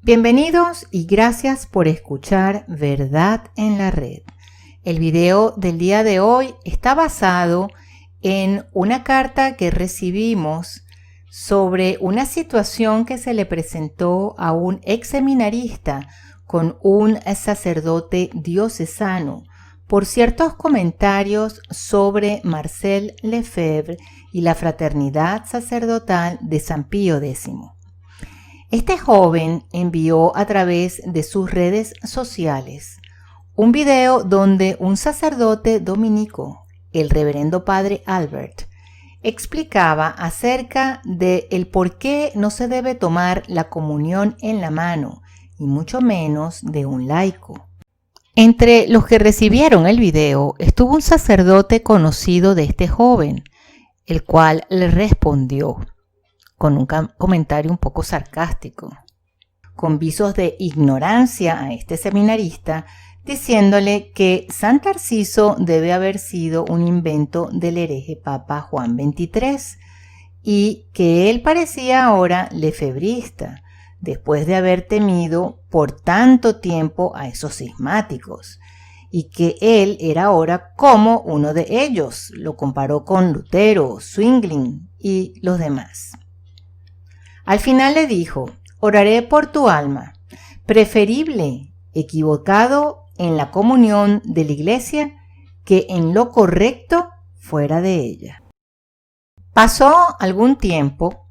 Bienvenidos y gracias por escuchar Verdad en la Red. El video del día de hoy está basado en una carta que recibimos sobre una situación que se le presentó a un ex seminarista con un sacerdote diocesano por ciertos comentarios sobre Marcel Lefebvre y la fraternidad sacerdotal de San Pío X. Este joven envió a través de sus redes sociales un video donde un sacerdote dominico, el reverendo padre Albert, explicaba acerca de el por qué no se debe tomar la comunión en la mano, y mucho menos de un laico. Entre los que recibieron el video estuvo un sacerdote conocido de este joven, el cual le respondió con un comentario un poco sarcástico, con visos de ignorancia a este seminarista, diciéndole que San Tarsiso debe haber sido un invento del hereje Papa Juan XXIII y que él parecía ahora lefebrista, después de haber temido por tanto tiempo a esos cismáticos, y que él era ahora como uno de ellos. Lo comparó con Lutero, Zwingli y los demás. Al final le dijo: oraré por tu alma, preferible equivocado en la comunión de la iglesia que en lo correcto fuera de ella. Pasó algún tiempo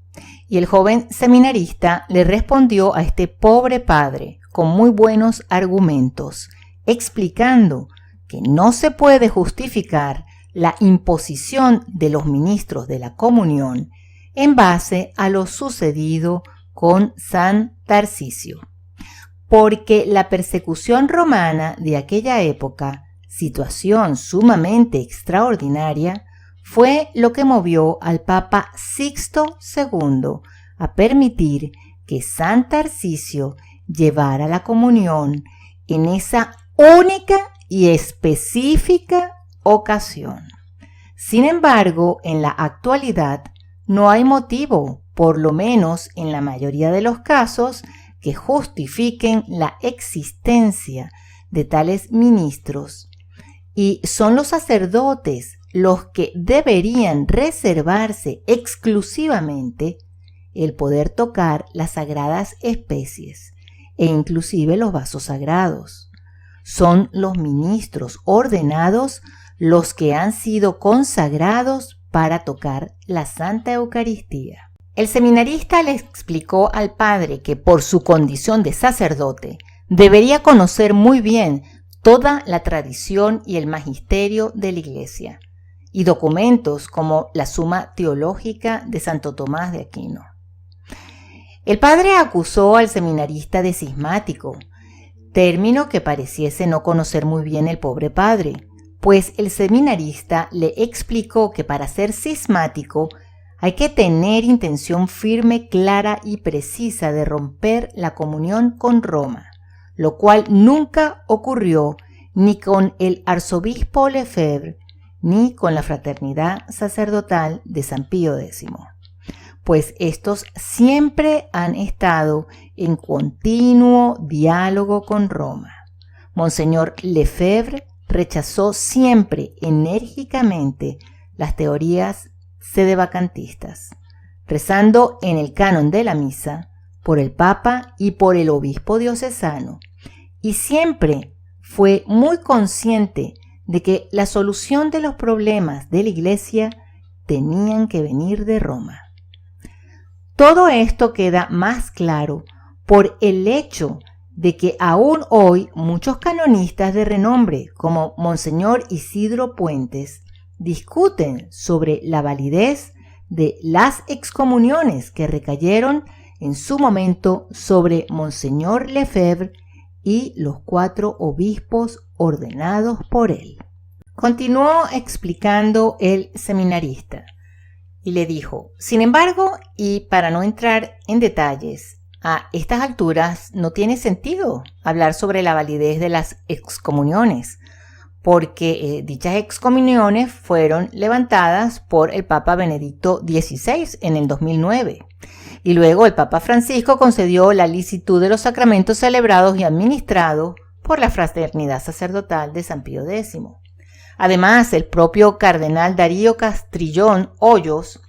y el joven seminarista le respondió a este pobre padre con muy buenos argumentos, explicando que no se puede justificar la imposición de los ministros de la comunión en base a lo sucedido con San Tarcisio, porque la persecución romana de aquella época, situación sumamente extraordinaria, fue lo que movió al Papa Sixto II a permitir que San Tarcisio llevara la comunión en esa única y específica ocasión. Sin embargo, en la actualidad no hay motivo, por lo menos en la mayoría de los casos, que justifiquen la existencia de tales ministros, y son los sacerdotes los que deberían reservarse exclusivamente el poder tocar las sagradas especies e inclusive los vasos sagrados. Son los ministros ordenados los que han sido consagrados para tocar la Santa Eucaristía. El seminarista le explicó al padre que por su condición de sacerdote debería conocer muy bien toda la tradición y el magisterio de la Iglesia y documentos como la Suma Teológica de Santo Tomás de Aquino. El padre acusó al seminarista de cismático, término que pareciese no conocer muy bien el pobre padre, pues el seminarista le explicó que para ser cismático hay que tener intención firme, clara y precisa de romper la comunión con Roma, lo cual nunca ocurrió ni con el arzobispo Lefebvre ni con la fraternidad sacerdotal de San Pío X, pues estos siempre han estado en continuo diálogo con Roma. Monseñor Lefebvre rechazó siempre enérgicamente las teorías sedevacantistas, rezando en el canon de la misa por el Papa y por el obispo diocesano, y siempre fue muy consciente de que la solución de los problemas de la Iglesia tenían que venir de Roma. Todo esto queda más claro por el hecho de que aún hoy muchos canonistas de renombre, como Monseñor Isidro Puentes, discuten sobre la validez de las excomuniones que recayeron en su momento sobre Monseñor Lefebvre y los 4 obispos ordenados por él. Continuó explicando el seminarista y le dijo: sin embargo, y para no entrar en detalles, a estas alturas no tiene sentido hablar sobre la validez de las excomuniones, porque dichas excomuniones fueron levantadas por el Papa Benedicto XVI en el 2009 Y luego el Papa Francisco concedió la licitud de los sacramentos celebrados y administrados por la Fraternidad Sacerdotal de San Pío X. Además, el propio cardenal Darío Castrillón Hoyos,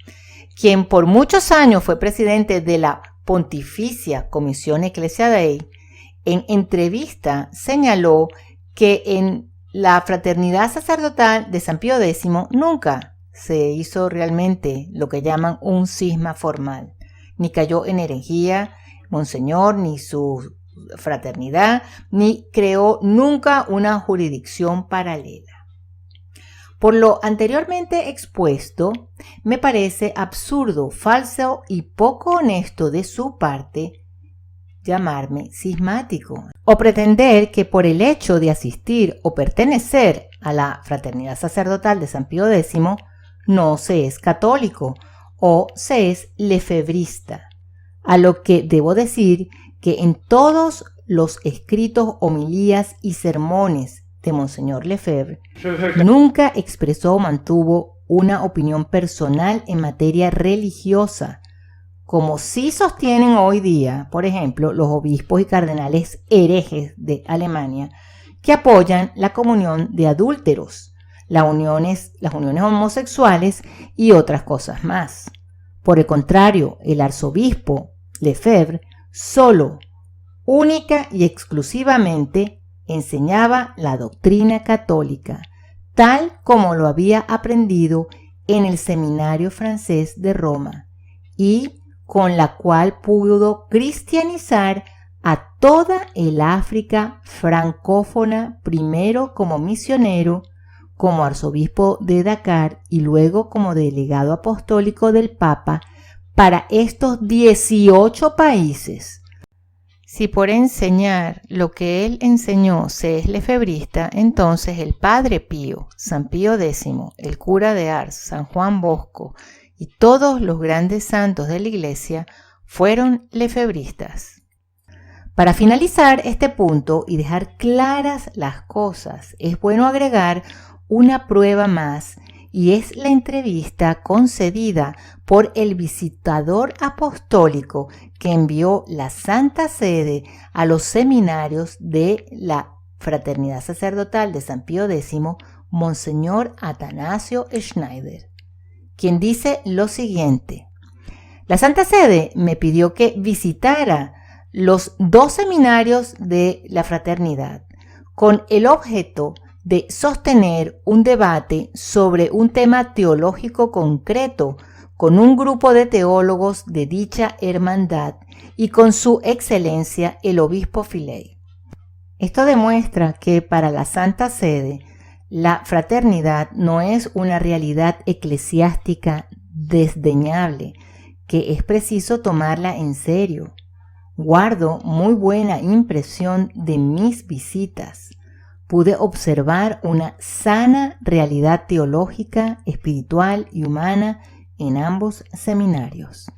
quien por muchos años fue presidente de la Pontificia Comisión Ecclesia Dei, en entrevista señaló que en la Fraternidad Sacerdotal de San Pío X nunca se hizo realmente lo que llaman un cisma formal, ni cayó en herejía Monseñor ni su fraternidad, ni creó nunca una jurisdicción paralela. Por lo anteriormente expuesto, me parece absurdo, falso y poco honesto de su parte llamarme cismático o pretender que por el hecho de asistir o pertenecer a la Fraternidad Sacerdotal de San Pío X no se es católico o se es lefebrista, a lo que debo decir que en todos los escritos, homilías y sermones de Monseñor Lefebvre nunca expresó o mantuvo una opinión personal en materia religiosa, como sí sostienen hoy día, por ejemplo, los obispos y cardenales herejes de Alemania, que apoyan la comunión de adúlteros, las uniones homosexuales y otras cosas más. Por el contrario, el arzobispo Lefebvre solo, única y exclusivamente enseñaba la doctrina católica, tal como lo había aprendido en el seminario francés de Roma y con la cual pudo cristianizar a toda el África francófona, primero como misionero, como arzobispo de Dakar y luego como delegado apostólico del Papa para estos 18 países. Si por enseñar lo que él enseñó se es lefebrista, entonces el Padre Pío, San Pío X, el cura de Ars, San Juan Bosco y todos los grandes santos de la Iglesia fueron lefebristas. Para finalizar este punto y dejar claras las cosas, es bueno agregar una prueba más, y es la entrevista concedida por el visitador apostólico que envió la Santa Sede a los seminarios de la Fraternidad Sacerdotal de San Pío X, Monseñor Atanasio Schneider, quien dice lo siguiente: la Santa Sede me pidió que visitara los 2 seminarios de la fraternidad con el objeto de sostener un debate sobre un tema teológico concreto con un grupo de teólogos de dicha hermandad y con su excelencia el obispo Filey. Esto demuestra que para la Santa Sede la fraternidad no es una realidad eclesiástica desdeñable, que es preciso tomarla en serio. Guardo muy buena impresión de mis visitas. Pude observar una sana realidad teológica, espiritual y humana en ambos seminarios.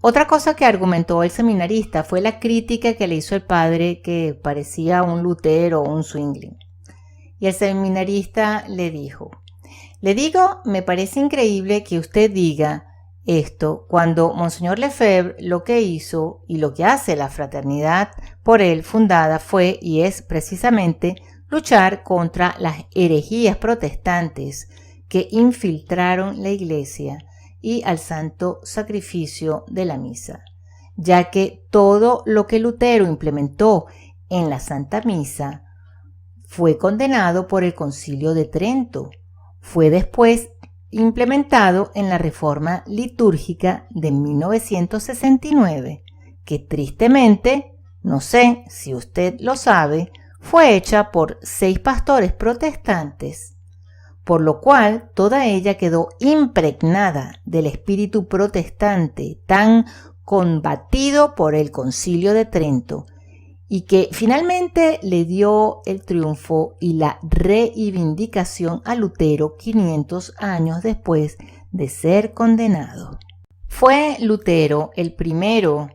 Otra cosa que argumentó el seminarista fue la crítica que le hizo el padre, que parecía un Lutero o un Zwingli. Y el seminarista le dijo: le digo, me parece increíble que usted diga esto cuando Monseñor Lefebvre lo que hizo y lo que hace la fraternidad por él fundada fue y es precisamente luchar contra las herejías protestantes que infiltraron la Iglesia y al santo sacrificio de la misa, ya que todo lo que Lutero implementó en la Santa Misa fue condenado por el Concilio de Trento, fue después implementado en la Reforma Litúrgica de 1969, que tristemente, no sé si usted lo sabe, fue hecha por 6 pastores protestantes, por lo cual toda ella quedó impregnada del espíritu protestante tan combatido por el Concilio de Trento y que finalmente le dio el triunfo y la reivindicación a Lutero 500 años después de ser condenado. Fue Lutero el primero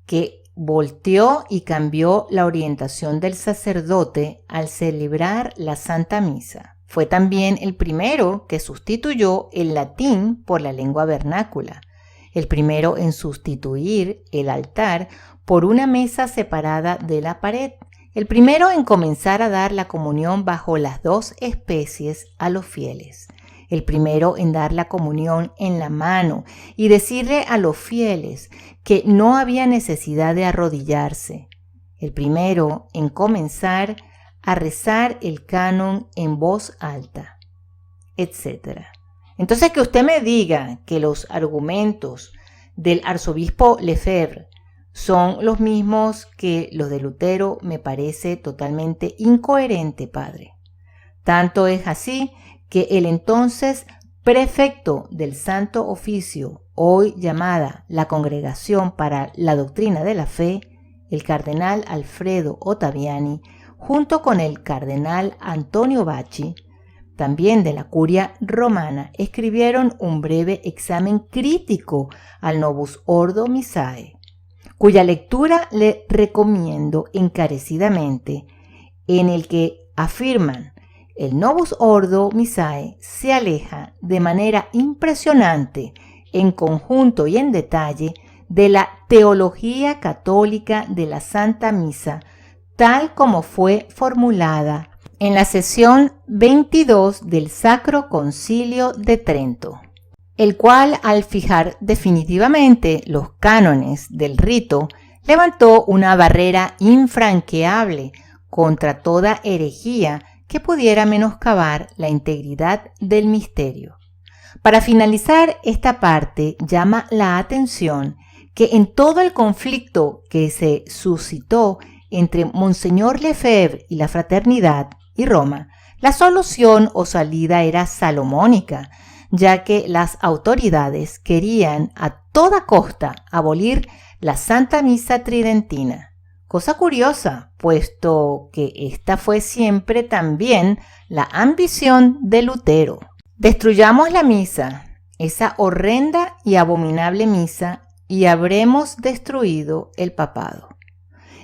que volteó y cambió la orientación del sacerdote al celebrar la Santa Misa. Fue también el primero que sustituyó el latín por la lengua vernácula, el primero en sustituir el altar por una mesa separada de la pared, el primero en comenzar a dar la comunión bajo las dos especies a los fieles, el primero en dar la comunión en la mano y decirle a los fieles que no había necesidad de arrodillarse, el primero en comenzar a rezar el canon en voz alta, etc. Entonces, que usted me diga que los argumentos del arzobispo Lefebvre son los mismos que los de Lutero me parece totalmente incoherente, padre. Tanto es así que el entonces prefecto del Santo Oficio, hoy llamada la Congregación para la Doctrina de la Fe, el cardenal Alfredo Ottaviani, junto con el cardenal Antonio Bacci, también de la Curia Romana, escribieron un breve examen crítico al Novus Ordo Missae, cuya lectura le recomiendo encarecidamente, en el que afirman: el Novus Ordo Missae se aleja de manera impresionante, en conjunto y en detalle, de la teología católica de la Santa Misa, tal como fue formulada en la sesión 22 del Sacro Concilio de Trento, el cual, al fijar definitivamente los cánones del rito, levantó una barrera infranqueable contra toda herejía que pudiera menoscabar la integridad del misterio. Para finalizar esta parte, llama la atención que en todo el conflicto que se suscitó entre Monseñor Lefebvre y la Fraternidad y Roma, la solución o salida era salomónica, ya que las autoridades querían a toda costa abolir la Santa Misa Tridentina. Cosa curiosa, puesto que esta fue siempre también la ambición de Lutero. Destruyamos la misa, esa horrenda y abominable misa, y habremos destruido el papado.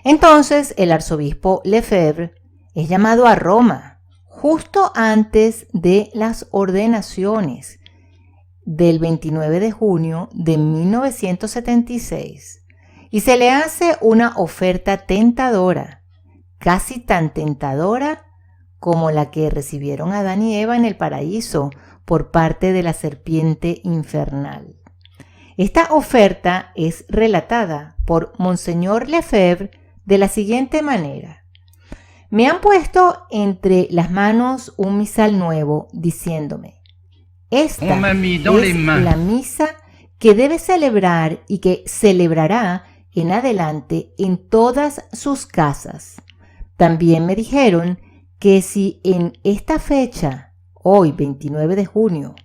Entonces el arzobispo Lefebvre es llamado a Roma justo antes de las ordenaciones del 29 de junio de 1976 y se le hace una oferta tentadora, casi tan tentadora como la que recibieron Adán y Eva en el paraíso por parte de la serpiente infernal. Esta oferta es relatada por Monseñor Lefebvre de la siguiente manera: me han puesto entre las manos un misal nuevo, diciéndome: esta es la misa que debe celebrar y que celebrará en adelante en todas sus casas. También me dijeron que si en esta fecha, hoy 29 de junio,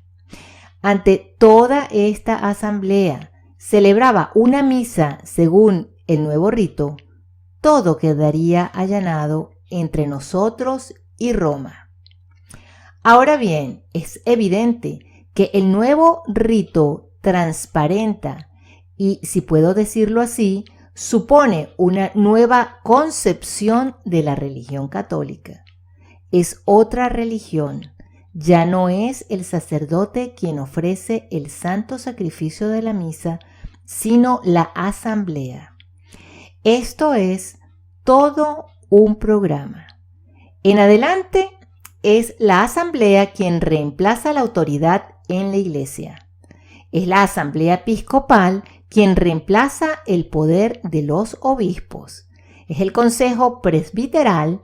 ante toda esta asamblea celebraba una misa según el nuevo rito, todo quedaría allanado entre nosotros y Roma. Ahora bien, es evidente que el nuevo rito transparenta y, si puedo decirlo así, supone una nueva concepción de la religión católica. Es otra religión. Ya no es el sacerdote quien ofrece el santo sacrificio de la misa, sino la asamblea. Esto es todo un programa. En adelante es la asamblea quien reemplaza la autoridad en la iglesia. Es la asamblea episcopal quien reemplaza el poder de los obispos. Es el consejo presbiteral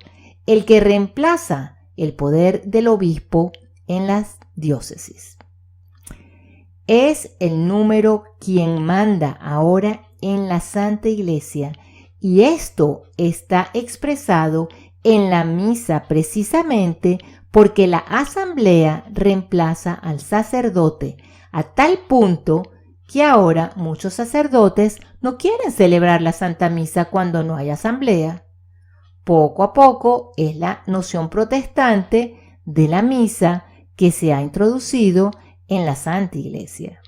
el que reemplaza el poder del obispo en las diócesis. Es el número quien manda ahora en la Santa Iglesia, y esto está expresado en la misa precisamente porque la asamblea reemplaza al sacerdote a tal punto que ahora muchos sacerdotes no quieren celebrar la Santa Misa cuando no hay asamblea. Poco a poco es la noción protestante de la misa que se ha introducido en la Santa Iglesia.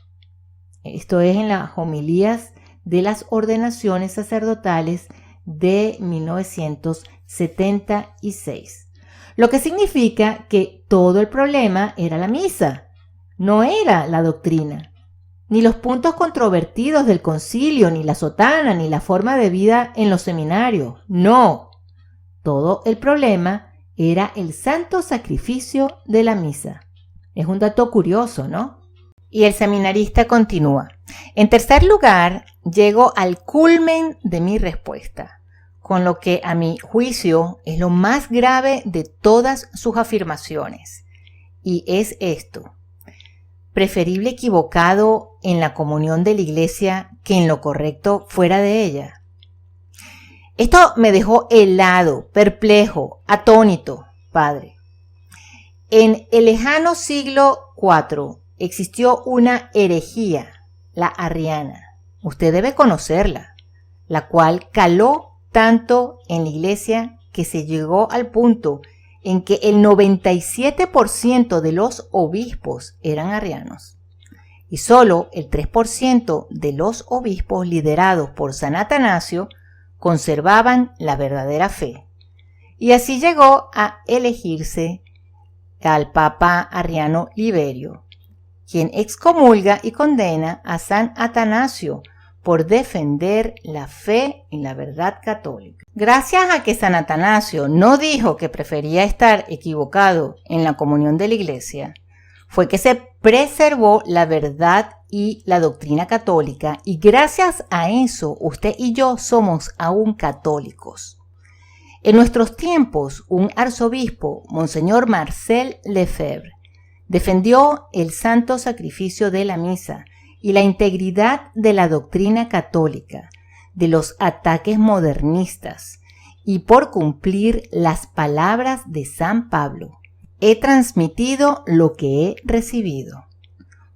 Esto es en las homilías de las ordenaciones sacerdotales de 1976. Lo que significa que todo el problema era la misa, no era la doctrina. ni los puntos controvertidos del concilio, ni la sotana, ni la forma de vida en los seminarios. No, todo el problema era el santo sacrificio de la misa. Es un dato curioso, ¿no? Y el seminarista continúa. En tercer lugar, llego al culmen de mi respuesta, con lo que a mi juicio es lo más grave de todas sus afirmaciones. Y es esto: preferible equivocado en la comunión de la iglesia que en lo correcto fuera de ella. Esto me dejó helado, perplejo, atónito, padre. En el lejano siglo IV existió una herejía, la arriana. Usted debe conocerla, la cual caló tanto en la iglesia que se llegó al punto en que el 97% de los obispos eran arrianos y solo el 3% de los obispos liderados por San Atanasio conservaban la verdadera fe. Y así llegó a elegirse al Papa Arriano Liberio, quien excomulga y condena a San Atanasio por defender la fe y la verdad católica. Gracias a que San Atanasio no dijo que prefería estar equivocado en la comunión de la iglesia, fue que se preservó la verdad y la doctrina católica, y gracias a eso usted y yo somos aún católicos. En nuestros tiempos, un arzobispo, Monseñor Marcel Lefebvre, defendió el santo sacrificio de la misa y la integridad de la doctrina católica de los ataques modernistas, y por cumplir las palabras de San Pablo: he transmitido lo que he recibido.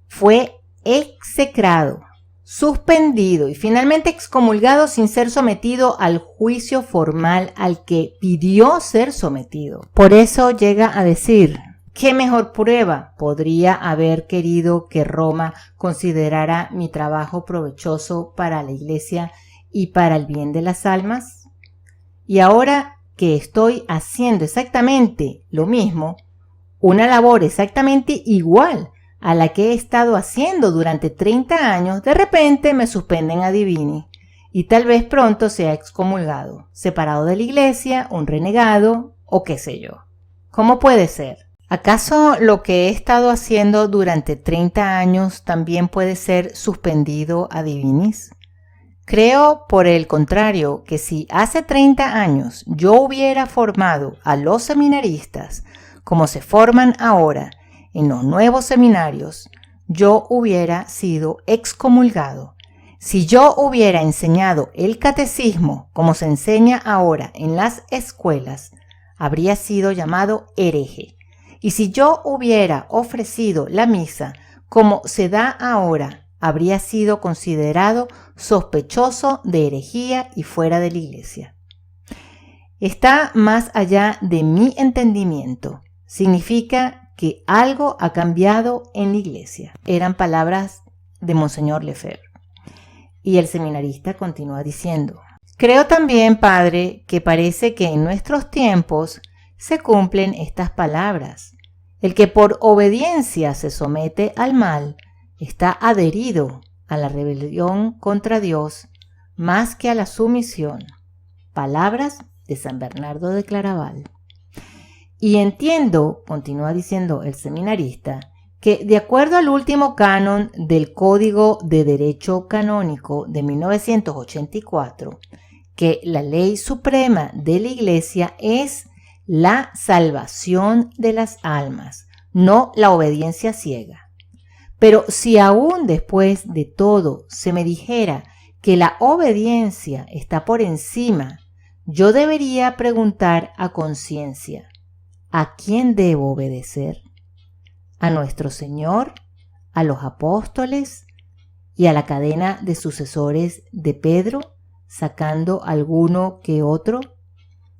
Fue execrado, suspendido y finalmente excomulgado sin ser sometido al juicio formal al que pidió ser sometido. Por eso llega a decir: ¿qué mejor prueba podría haber querido que Roma considerara mi trabajo provechoso para la iglesia y para el bien de las almas? Y ahora que estoy haciendo exactamente lo mismo, una labor exactamente igual a la que he estado haciendo durante 30 años, de repente me suspenden a Divini y tal vez pronto sea excomulgado, separado de la iglesia, un renegado o qué sé yo. ¿Cómo puede ser? ¿Acaso lo que he estado haciendo durante 30 años también puede ser suspendido a divinis? Creo, por el contrario, que si hace 30 años yo hubiera formado a los seminaristas como se forman ahora en los nuevos seminarios, yo hubiera sido excomulgado. Si yo hubiera enseñado el catecismo como se enseña ahora en las escuelas, habría sido llamado hereje. Y si yo hubiera ofrecido la misa como se da ahora, habría sido considerado sospechoso de herejía y fuera de la iglesia. Está más allá de mi entendimiento. Significa que algo ha cambiado en la iglesia. Eran palabras de Monseñor Lefebvre. Y el seminarista continúa diciendo: creo también, padre, que parece que en nuestros tiempos se cumplen estas palabras. El que por obediencia se somete al mal está adherido a la rebelión contra Dios más que a la sumisión. Palabras de San Bernardo de Claraval. Y entiendo, continúa diciendo el seminarista, que de acuerdo al último canon del Código de Derecho Canónico de 1984, que la ley suprema de la Iglesia es la salvación de las almas, no la obediencia ciega. Pero si aún después de todo se me dijera que la obediencia está por encima, yo debería preguntar a conciencia: ¿a quién debo obedecer? ¿A nuestro Señor, a los apóstoles y a la cadena de sucesores de Pedro, sacando alguno que otro,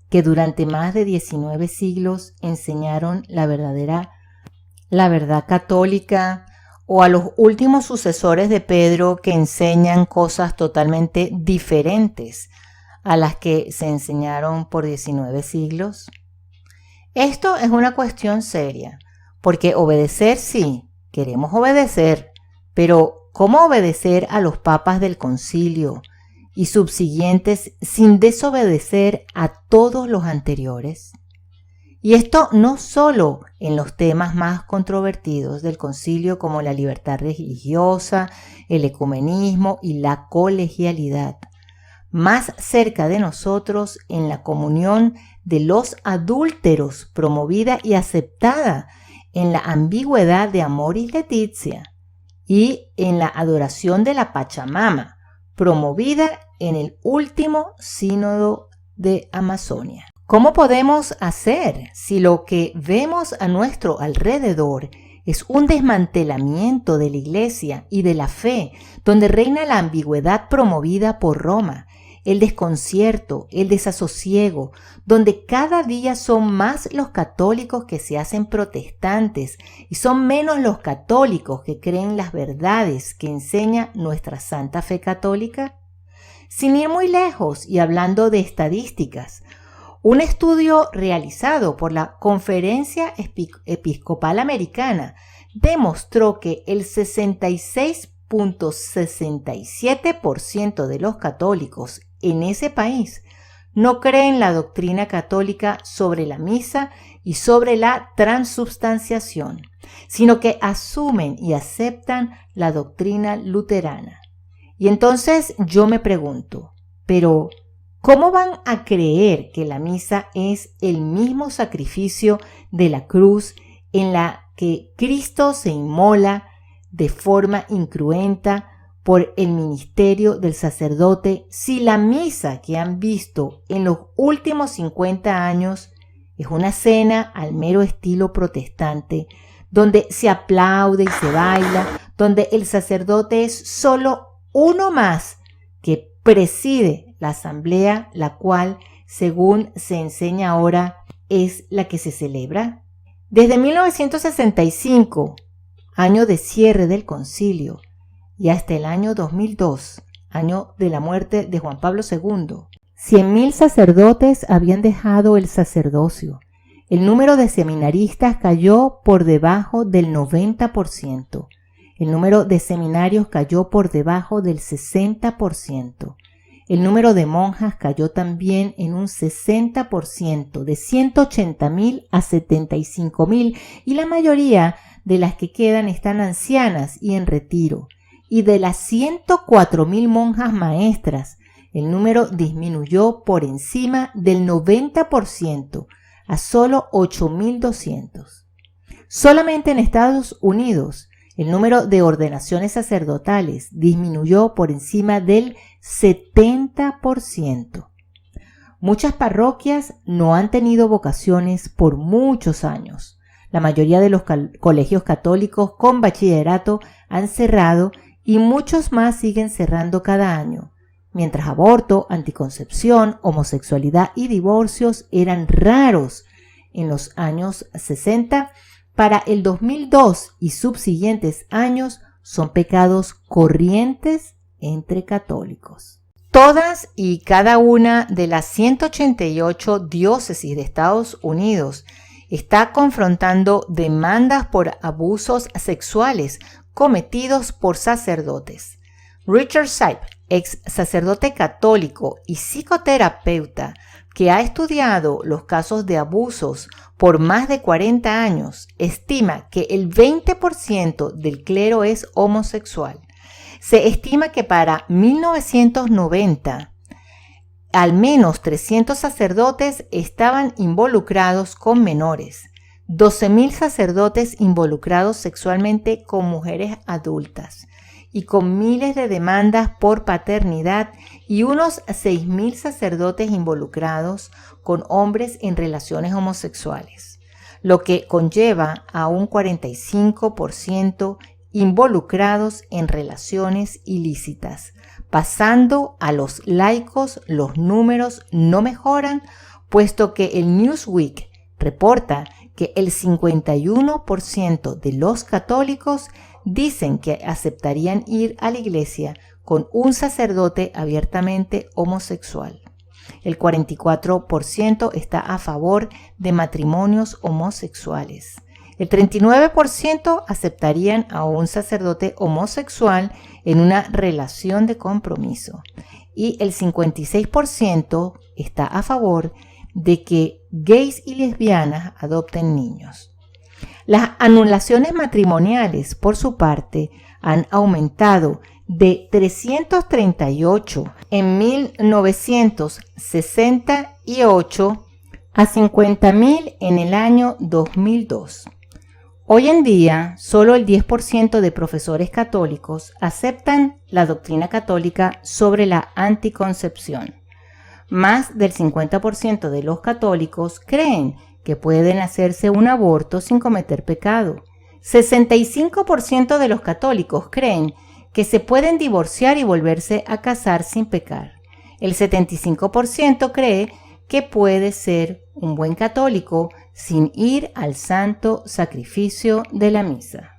que durante más de 19 siglos enseñaron la verdad católica, o a los últimos sucesores de Pedro que enseñan cosas totalmente diferentes a las que se enseñaron por 19 siglos? Esto es una cuestión seria, porque obedecer sí, queremos obedecer, pero ¿Cómo obedecer a los papas del concilio y subsiguientes sin desobedecer a todos los anteriores? Y esto no solo en los temas más controvertidos del concilio como la libertad religiosa, el ecumenismo y la colegialidad. Más cerca de nosotros en la comunión de los adúlteros promovida y aceptada en la ambigüedad de Amoris Laetitia y en la adoración de la Pachamama promovida en el último sínodo de Amazonia. ¿Cómo podemos hacer si lo que vemos a nuestro alrededor es un desmantelamiento de la Iglesia y de la fe, donde reina la ambigüedad promovida por Roma, el desconcierto, el desasosiego, donde cada día son más los católicos que se hacen protestantes y son menos los católicos que creen las verdades que enseña nuestra Santa Fe Católica? Sin ir muy lejos y hablando de estadísticas, un estudio realizado por la Conferencia Episcopal Americana demostró que el 66.67% de los católicos en ese país no creen la doctrina católica sobre la misa y sobre la transubstanciación, sino que asumen y aceptan la doctrina luterana. Y entonces yo me pregunto, pero ¿cómo van a creer que la misa es el mismo sacrificio de la cruz en la que Cristo se inmola de forma incruenta por el ministerio del sacerdote si la misa que han visto en los últimos 50 años es una cena al mero estilo protestante, donde se aplaude y se baila, donde el sacerdote es solo uno más que preside la asamblea, la cual, según se enseña ahora, es la que se celebra? Desde 1965, año de cierre del concilio, y hasta el año 2002, año de la muerte de Juan Pablo II, 100.000 sacerdotes habían dejado el sacerdocio. El número de seminaristas cayó por debajo del 90%. El número de seminarios cayó por debajo del 60%. El número de monjas cayó también en un 60%, de 180.000 a 75.000, y la mayoría de las que quedan están ancianas y en retiro. Y de las 104.000 monjas maestras, el número disminuyó por encima del 90% a solo 8.200. Solamente en Estados Unidos, el número de ordenaciones sacerdotales disminuyó por encima del 70%. Muchas parroquias no han tenido vocaciones por muchos años. La mayoría de los colegios católicos con bachillerato han cerrado y muchos más siguen cerrando cada año. Mientras aborto, anticoncepción, homosexualidad y divorcios eran raros en los años 60, para el 2002 y subsiguientes años son pecados corrientes entre católicos. Todas y cada una de las 188 diócesis de Estados Unidos está confrontando demandas por abusos sexuales cometidos por sacerdotes. Richard Sipe, ex sacerdote católico y psicoterapeuta que ha estudiado los casos de abusos por más de 40 años, estima que el 20% del clero es homosexual. Se estima que para 1990, al menos 300 sacerdotes estaban involucrados con menores, 12.000 sacerdotes involucrados sexualmente con mujeres adultas y con miles de demandas por paternidad y unos 6.000 sacerdotes involucrados con hombres en relaciones homosexuales, lo que conlleva a un 45% involucrados en relaciones ilícitas. Pasando a los laicos, los números no mejoran, puesto que el Newsweek reporta que el 51% de los católicos dicen que aceptarían ir a la iglesia con un sacerdote abiertamente homosexual. El 44% está a favor de matrimonios homosexuales. El 39% aceptarían a un sacerdote homosexual en una relación de compromiso y el 56% está a favor de que gays y lesbianas adopten niños. Las anulaciones matrimoniales, por su parte, han aumentado de 338 en 1968 a 50.000 en el año 2002. Hoy en día, solo el 10% de profesores católicos aceptan la doctrina católica sobre la anticoncepción. Más del 50% de los católicos creen que pueden hacerse un aborto sin cometer pecado. 65% de los católicos creen que se pueden divorciar y volverse a casar sin pecar. El 75% cree que puede ser un buen católico sin ir al santo sacrificio de la misa.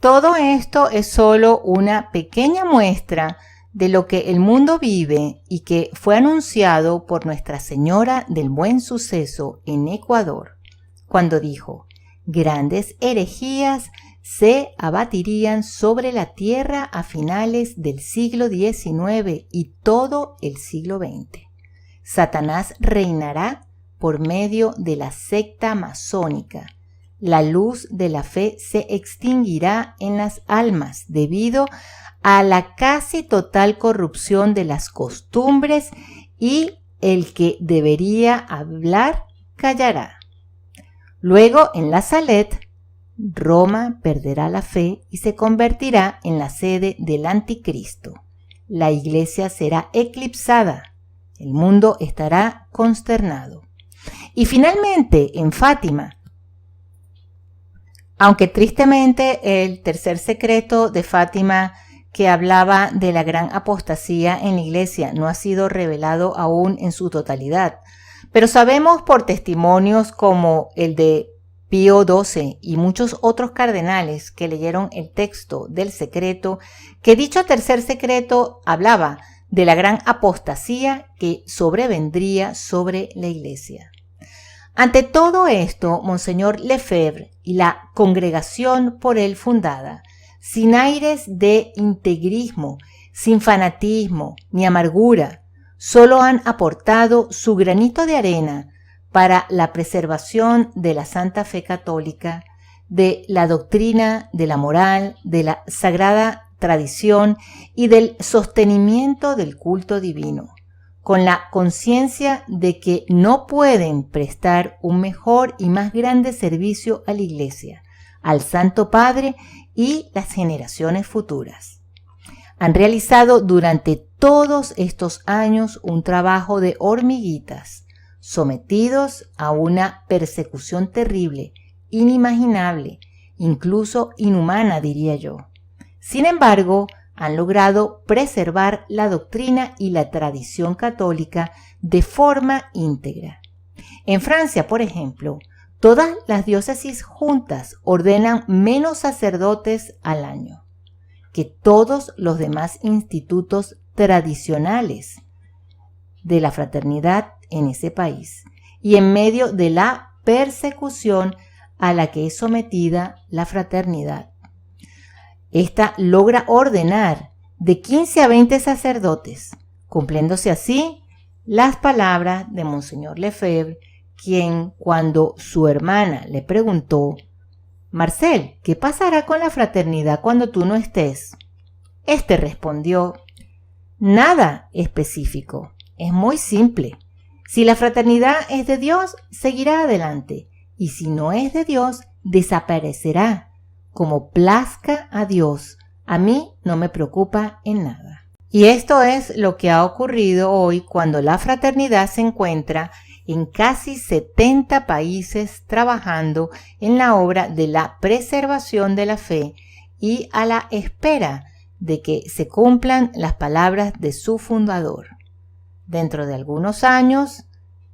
Todo esto es solo una pequeña muestra de lo que el mundo vive y que fue anunciado por Nuestra Señora del Buen Suceso en Ecuador, cuando dijo: grandes herejías se abatirían sobre la tierra a finales del siglo XIX y todo el siglo XX. Satanás reinará por medio de la secta masónica. La luz de la fe se extinguirá en las almas debido a la casi total corrupción de las costumbres y el que debería hablar callará. Luego, en la Salet, Roma perderá la fe y se convertirá en la sede del anticristo. La iglesia será eclipsada. El mundo estará consternado. Y finalmente, en Fátima, aunque tristemente el tercer secreto de Fátima, que hablaba de la gran apostasía en la iglesia, no ha sido revelado aún en su totalidad, pero sabemos por testimonios como el de Pío XII y muchos otros cardenales que leyeron el texto del secreto, que dicho tercer secreto hablaba de la gran apostasía que sobrevendría sobre la iglesia. Ante todo esto, Monseñor Lefebvre y la congregación por él fundada, sin aires de integrismo, sin fanatismo ni amargura, solo han aportado su granito de arena para la preservación de la Santa Fe Católica, de la doctrina, de la moral, de la sagrada tradición y del sostenimiento del culto divino, con la conciencia de que no pueden prestar un mejor y más grande servicio a la Iglesia, al Santo Padre y las generaciones futuras. Han realizado durante todos estos años un trabajo de hormiguitas, sometidos a una persecución terrible, inimaginable, incluso inhumana, diría yo. Sin embargo, han logrado preservar la doctrina y la tradición católica de forma íntegra. En Francia, por ejemplo, todas las diócesis juntas ordenan menos sacerdotes al año que todos los demás institutos tradicionales de la fraternidad en ese país, y en medio de la persecución a la que es sometida la fraternidad. Esta logra ordenar de 15 a 20 sacerdotes, cumpliéndose así las palabras de Monseñor Lefebvre, quien, cuando su hermana le preguntó: Marcel, ¿qué pasará con la fraternidad cuando tú no estés? Este respondió: nada específico, es muy simple. Si la fraternidad es de Dios, seguirá adelante, y si no es de Dios, desaparecerá. Como plazca a Dios, a mí no me preocupa en nada. Y esto es lo que ha ocurrido hoy cuando la fraternidad se encuentra en casi 70 países trabajando en la obra de la preservación de la fe y a la espera de que se cumplan las palabras de su fundador. Dentro de algunos años,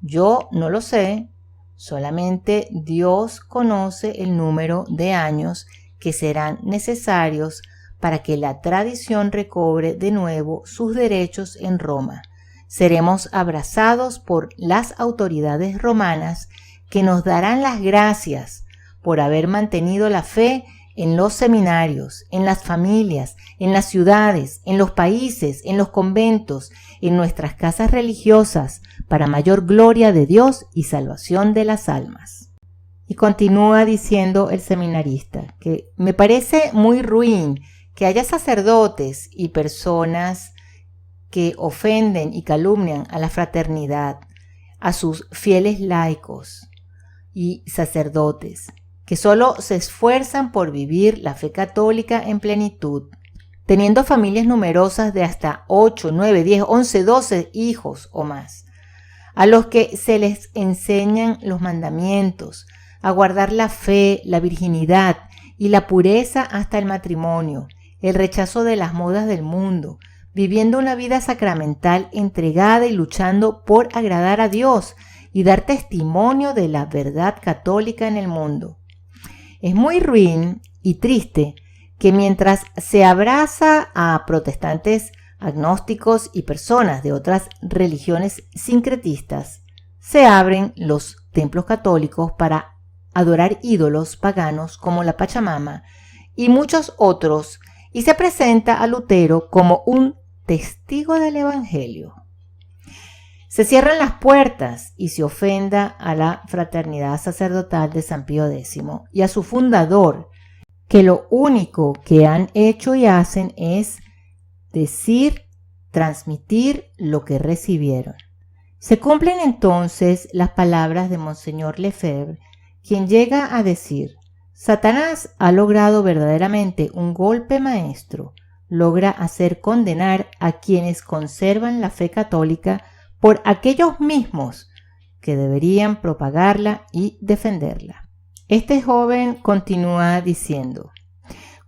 yo no lo sé, solamente Dios conoce el número de años que serán necesarios para que la tradición recobre de nuevo sus derechos en Roma. Seremos abrazados por las autoridades romanas que nos darán las gracias por haber mantenido la fe en los seminarios, en las familias, en las ciudades, en los países, en los conventos, en nuestras casas religiosas, para mayor gloria de Dios y salvación de las almas. Y continúa diciendo el seminarista que me parece muy ruin que haya sacerdotes y personas que ofenden y calumnian a la fraternidad, a sus fieles laicos y sacerdotes, que solo se esfuerzan por vivir la fe católica en plenitud, teniendo familias numerosas de hasta 8, 9, 10, 11, 12 hijos o más, a los que se les enseñan los mandamientos, a guardar la fe, la virginidad y la pureza hasta el matrimonio, el rechazo de las modas del mundo, viviendo una vida sacramental entregada y luchando por agradar a Dios y dar testimonio de la verdad católica en el mundo. Es muy ruin y triste que mientras se abraza a protestantes, agnósticos y personas de otras religiones sincretistas, se abren los templos católicos para adorar ídolos paganos como la Pachamama y muchos otros, y se presenta a Lutero como un testigo del Evangelio. Se cierran las puertas y se ofenda a la fraternidad sacerdotal de San Pío X y a su fundador, que lo único que han hecho y hacen es decir, transmitir lo que recibieron. Se cumplen entonces las palabras de Monseñor Lefebvre, quien llega a decir: Satanás ha logrado verdaderamente un golpe maestro, logra hacer condenar a quienes conservan la fe católica por aquellos mismos que deberían propagarla y defenderla. Este joven continúa diciendo: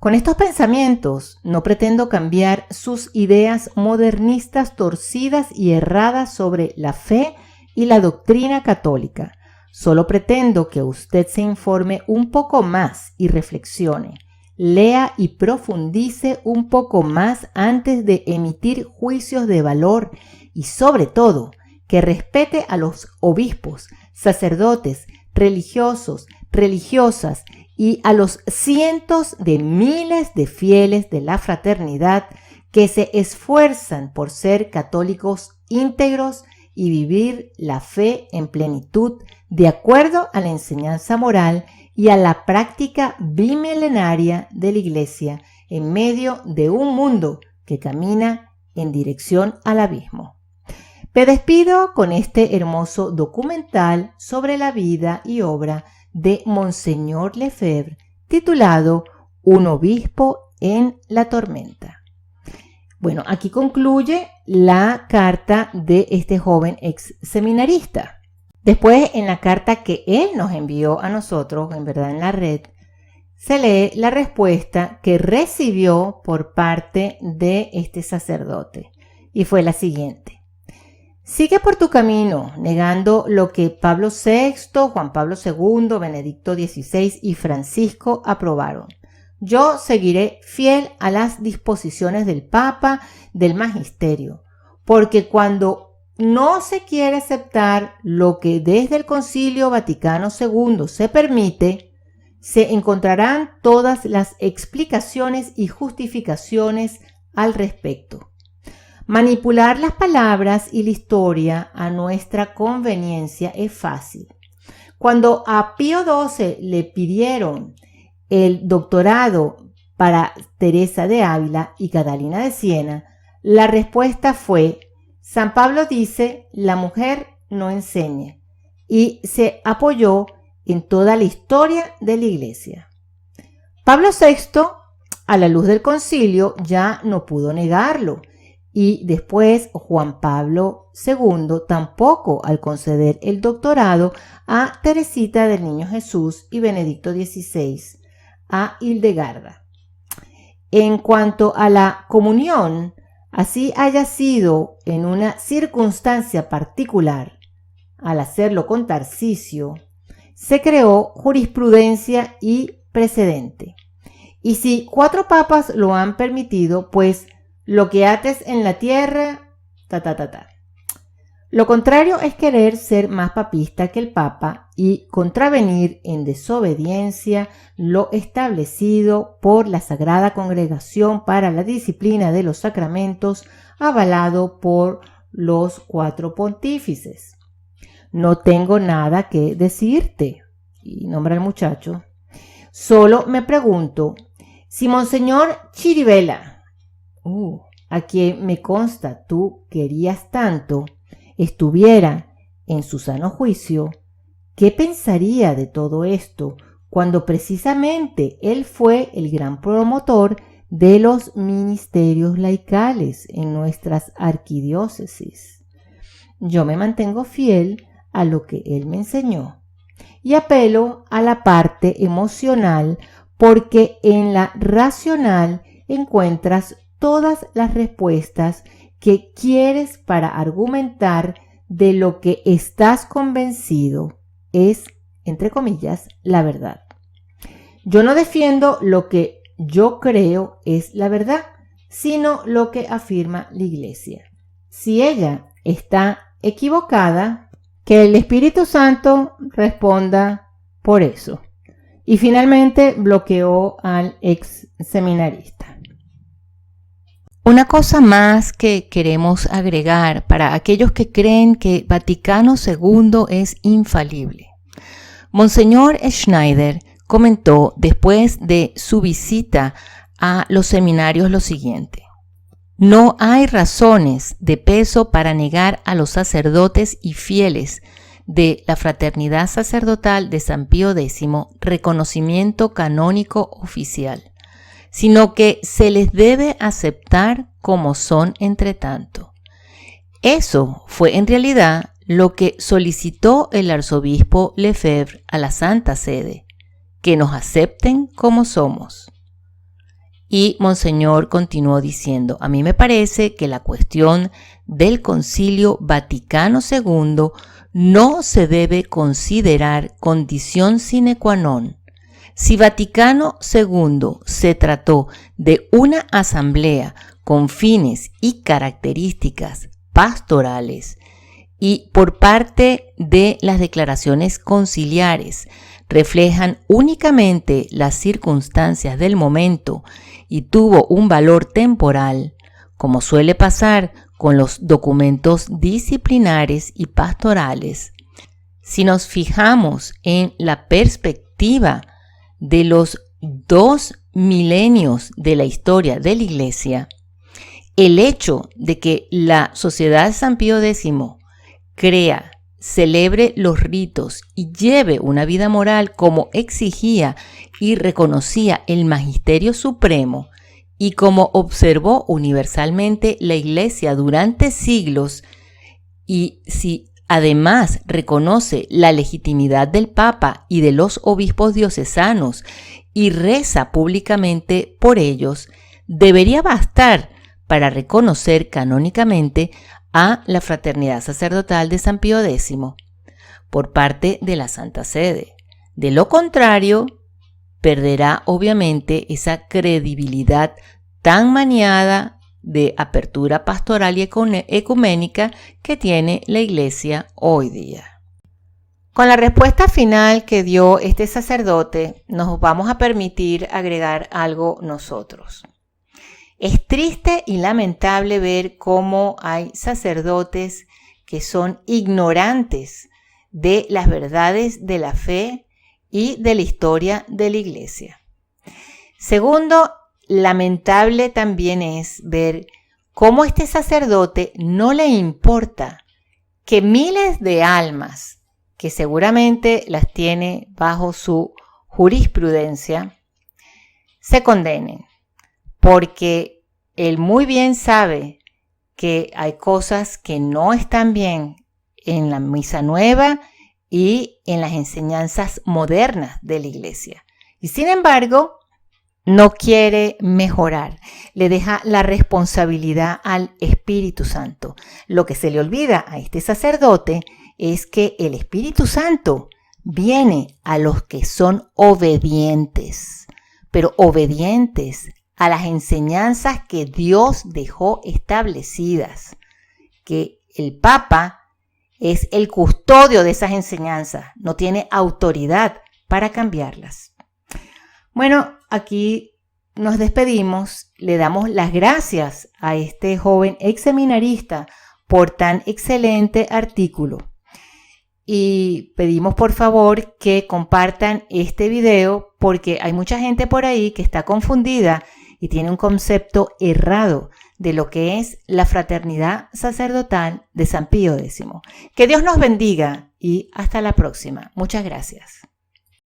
con estos pensamientos no pretendo cambiar sus ideas modernistas torcidas y erradas sobre la fe y la doctrina católica. Solo pretendo que usted se informe un poco más y reflexione, lea y profundice un poco más antes de emitir juicios de valor y, sobre todo, que respete a los obispos, sacerdotes, religiosos, religiosas y a los cientos de miles de fieles de la fraternidad que se esfuerzan por ser católicos íntegros y vivir la fe en plenitud de acuerdo a la enseñanza moral y a la práctica bimilenaria de la Iglesia en medio de un mundo que camina en dirección al abismo. Me despido con este hermoso documental sobre la vida y obra de Monseñor Lefebvre, titulado Un obispo en la tormenta. Bueno, aquí concluye la carta de este joven ex seminarista. Después, en la carta que él nos envió a nosotros, en verdad en la red, se lee la respuesta que recibió por parte de este sacerdote, y fue la siguiente: sigue por tu camino, negando lo que Pablo VI, Juan Pablo II, Benedicto XVI y Francisco aprobaron. Yo seguiré fiel a las disposiciones del Papa, del Magisterio, porque cuando no se quiere aceptar lo que desde el Concilio Vaticano II se permite, se encontrarán todas las explicaciones y justificaciones al respecto. Manipular las palabras y la historia a nuestra conveniencia es fácil. Cuando a Pío XII le pidieron el doctorado para Teresa de Ávila y Catalina de Siena, la respuesta fue: San Pablo dice, la mujer no enseña, y se apoyó en toda la historia de la Iglesia. Pablo VI, a la luz del concilio, ya no pudo negarlo, y después Juan Pablo II tampoco al conceder el doctorado a Teresita del Niño Jesús y Benedicto XVI a Hildegarda. En cuanto a la comunión, así haya sido en una circunstancia particular, al hacerlo con Tarcisio, se creó jurisprudencia y precedente. Y si 4 papas lo han permitido, pues lo que ates en la tierra, Lo contrario es querer ser más papista que el Papa y contravenir en desobediencia lo establecido por la Sagrada Congregación para la Disciplina de los Sacramentos, avalado por los 4 pontífices. No tengo nada que decirte, y nombra al muchacho. Solo me pregunto, si Monseñor Chirivella, a quien me consta tú querías tanto, estuviera en su sano juicio, ¿qué pensaría de todo esto cuando precisamente él fue el gran promotor de los ministerios laicales en nuestras arquidiócesis? Yo me mantengo fiel a lo que él me enseñó y apelo a la parte emocional porque en la racional encuentras todas las respuestas que quieres para argumentar de lo que estás convencido es, entre comillas, la verdad. Yo no defiendo lo que yo creo es la verdad, sino lo que afirma la Iglesia. Si ella está equivocada, que el Espíritu Santo responda por eso. Y finalmente bloqueó al ex seminarista. Una cosa más que queremos agregar para aquellos que creen que Vaticano II es infalible. Monseñor Schneider comentó después de su visita a los seminarios lo siguiente: no hay razones de peso para negar a los sacerdotes y fieles de la Fraternidad Sacerdotal de San Pío X reconocimiento canónico oficial, sino que se les debe aceptar como son entre tanto. Eso fue en realidad lo que solicitó el arzobispo Lefebvre a la Santa Sede, que nos acepten como somos. Y Monseñor continuó diciendo: a mí me parece que la cuestión del Concilio Vaticano II no se debe considerar condición sine qua non. Si Vaticano II se trató de una asamblea con fines y características pastorales y por parte de las declaraciones conciliares reflejan únicamente las circunstancias del momento y tuvo un valor temporal, como suele pasar con los documentos disciplinares y pastorales, si nos fijamos en la perspectiva de los 2 milenios de la historia de la Iglesia, el hecho de que la Sociedad de San Pío X crea, celebre los ritos y lleve una vida moral como exigía y reconocía el Magisterio Supremo y como observó universalmente la Iglesia durante siglos, y si además reconoce la legitimidad del Papa y de los obispos diocesanos y reza públicamente por ellos, debería bastar para reconocer canónicamente a la Fraternidad Sacerdotal de San Pío X por parte de la Santa Sede. De lo contrario, perderá obviamente esa credibilidad tan maniada de apertura pastoral y ecuménica que tiene la Iglesia hoy día. Con la respuesta final que dio este sacerdote, nos vamos a permitir agregar algo nosotros. Es triste y lamentable ver cómo hay sacerdotes que son ignorantes de las verdades de la fe y de la historia de la Iglesia. Segundo, lamentable también es ver cómo este sacerdote no le importa que miles de almas, que seguramente las tiene bajo su jurisprudencia, se condenen, porque él muy bien sabe que hay cosas que no están bien en la misa nueva y en las enseñanzas modernas de la iglesia. Y sin embargo, no quiere mejorar. Le deja la responsabilidad al Espíritu Santo. Lo que se le olvida a este sacerdote es que el Espíritu Santo viene a los que son obedientes, pero obedientes a las enseñanzas que Dios dejó establecidas, que el Papa es el custodio de esas enseñanzas, no tiene autoridad para cambiarlas. Bueno, aquí nos despedimos, le damos las gracias a este joven ex seminarista por tan excelente artículo y pedimos por favor que compartan este video porque hay mucha gente por ahí que está confundida y tiene un concepto errado de lo que es la fraternidad sacerdotal de San Pío X. Que Dios nos bendiga y hasta la próxima. Muchas gracias.